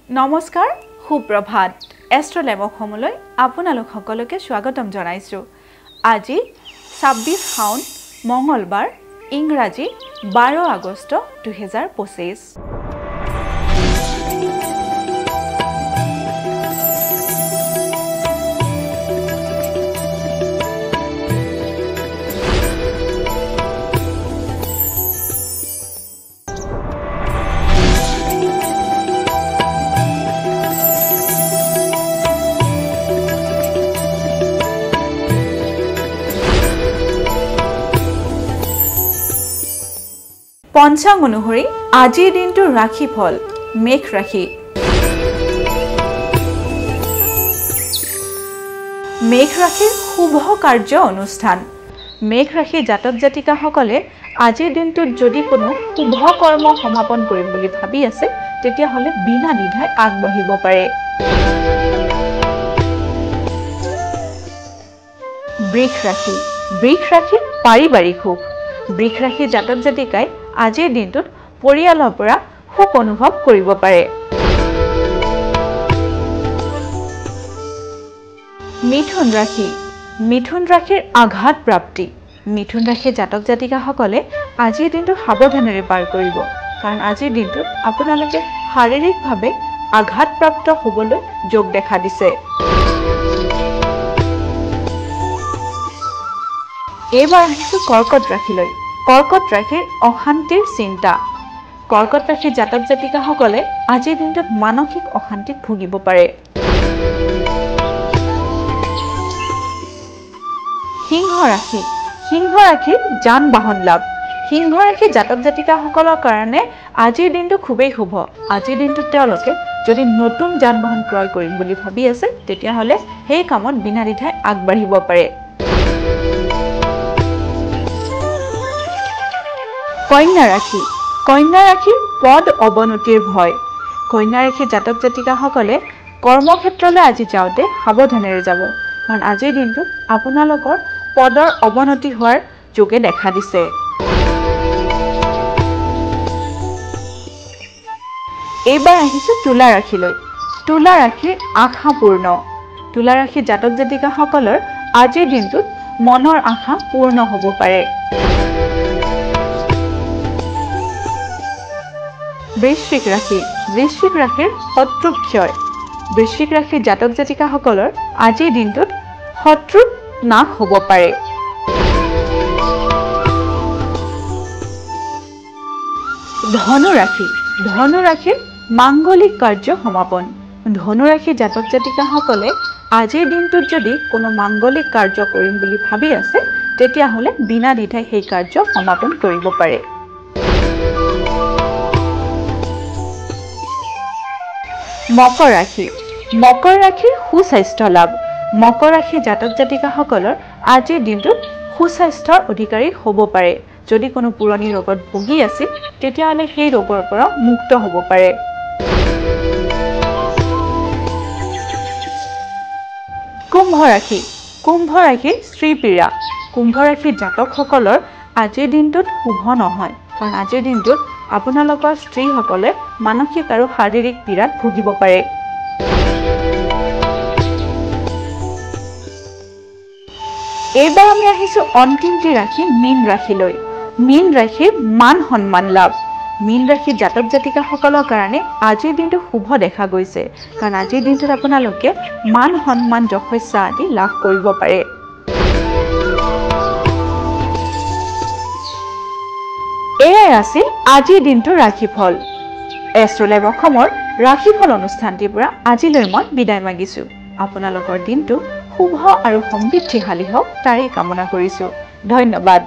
নমস্কাৰ সুপ্ৰভাত এষ্ট্ৰলেম অসমলৈ আপোনালোক সকলোকে স্বাগতম জনাইছো। আজি 26 শাওন মঙ্গলবাৰ ইংৰাজী 12 আগষ্ট 2025। পঞ্চাং অনুসৰি আজিৰ দিনটো ৰাশি ফল মেঘ ৰাশি। মেঘ ৰাশিৰ শুভ কাৰ্য অনুষ্ঠান। মেঘ ৰাশি জাতক জাতিকাসকলে আজিৰ দিনটোত যদি কোনো শুভ কৰ্ম সমাপন কৰিম বুলি ভাবি আছে তেতিয়াহ'লে বিনা দ্বিধাই আগবাঢ়িব পাৰে। বৃষ ৰাশি। বৃষ ৰাশিৰ পাৰিবাৰিক সুখ। বৃষ ৰাশি জাতক জাতিকাই আজিৰ দিনটোত পৰিয়ালৰ পৰা সুখ অনুভৱ কৰিব পাৰে। মিথুন ৰাশি। মিথুন ৰাশিৰ আঘাত প্ৰাপ্তি। মিথুন ৰাশিৰ জাতক জাতিকাসকলে আজিৰ দিনটো সাৱধানেৰে পাৰ কৰিব, কাৰণ আজিৰ দিনটোত আপোনালোকে শাৰীৰিকভাৱে আঘাতপ্ৰাপ্ত হ'বলৈ যোগ দেখা দিছে। এইবাৰ আহিছোঁ কৰ্কট ৰাশিলৈ। কৰ্কট ৰাশিৰ অশান্তিৰ চিন্তা। কৰ্কট ৰাশিৰ জাতক জাতিকাসকলে আজিৰ দিনটোত মানসিক অশান্তিত ভুগিব পাৰে। সিংহ ৰাশি। সিংহ ৰাশিৰ যান বাহন লাভ। সিংহ ৰাশিৰ জাতক জাতিকাসকলৰ কাৰণে আজিৰ দিনটো খুবেই শুভ। আজিৰ দিনটোত তেওঁলোকে যদি নতুন যান বাহন ক্ৰয় কৰিম বুলি ভাবি আছে তেতিয়াহ'লে সেই কামত বিনা দ্বিধাই আগবাঢ়িব পাৰে। কন্যা ৰাশি। কন্যা ৰাশিৰ পদ অৱনতিৰ ভয়। কন্যা ৰাশিৰ জাতক জাতিকাসকলে কৰ্মক্ষেত্ৰলৈ আজি যাওঁতে সাৱধানেৰে যাব, কাৰণ আজিৰ দিনটোত আপোনালোকৰ পদৰ অৱনতি হোৱাৰ যোগে দেখা দিছে। এইবাৰ আহিছোঁ তুলা ৰাশিলৈ। তুলা ৰাশিৰ আশা পূৰ্ণ। তুলা ৰাশিৰ জাতক জাতিকাসকলৰ আজিৰ দিনটোত মনৰ আশা পূৰ্ণ হ'ব পাৰে। বৃশ্চিক ৰাশি। বৃশ্চিক ৰাশিৰ শত্ৰু ক্ষয়। বৃশ্চিক ৰাশিৰ জাতক জাতিকাসকলৰ আজিৰ দিনটোত শত্ৰু নাশ হ'ব পাৰে। ধনু ৰাশি। ধনু ৰাশিৰ মাংগলিক কাৰ্য সমাপন। ধনু ৰাশিৰ জাতক জাতিকাসকলে আজিৰ দিনটোত যদি কোনো মাংগলিক কাৰ্য কৰিম বুলি ভাবি আছে তেতিয়াহ'লে বিনা দ্বিধাই সেই কাৰ্য সমাপন কৰিব পাৰে। মকৰ ৰাশি। মকৰ ৰাশিৰ সুস্বাস্থ্য লাভ। মকৰ ৰাশিৰ জাতক জাতিকাসকলৰ আজিৰ দিনটোত সুস্বাস্থ্যৰ অধিকাৰী হ'ব পাৰে। যদি কোনো পুৰণি ৰোগত ভুগি আছিল তেতিয়াহ'লে সেই ৰোগৰ পৰা মুক্ত হ'ব পাৰে। কুম্ভ ৰাশি। কুম্ভ ৰাশিৰ স্ত্ৰীপীড়া। কুম্ভ ৰাশিৰ জাতকসকলৰ আজিৰ দিনটোত শুভ নহয়, কাৰণ আজিৰ দিনটোত আপোনালোকৰ স্ত্ৰীসকলে মানসিক আৰু শাৰীৰিক পীড়াত ভুগিব পাৰে। এইবাৰ আমি আহিছোঁ অন্তিমটি ৰাশি মীন ৰাশিলৈ। মীন ৰাশিৰ মান সন্মান লাভ। মীন ৰাশিৰ জাতক জাতিকাসকলৰ কাৰণে আজিৰ দিনটো শুভ দেখা গৈছে, কাৰণ আজিৰ দিনটোত আপোনালোকে মান সন্মান যশস্যা আদি লাভ কৰিব পাৰে। এয়াই আছিল আজিৰ দিনটোৰ ৰাশিফল। এষ্ট্ৰলেম অসমৰ ৰাশিফল অনুষ্ঠানটিৰ পৰা আজিলৈ মই বিদায় মাগিছোঁ। আপোনালোকৰ দিনটো শুভ আৰু সমৃদ্ধিশালী হওক তাৰেই কামনা কৰিছোঁ। ধন্যবাদ।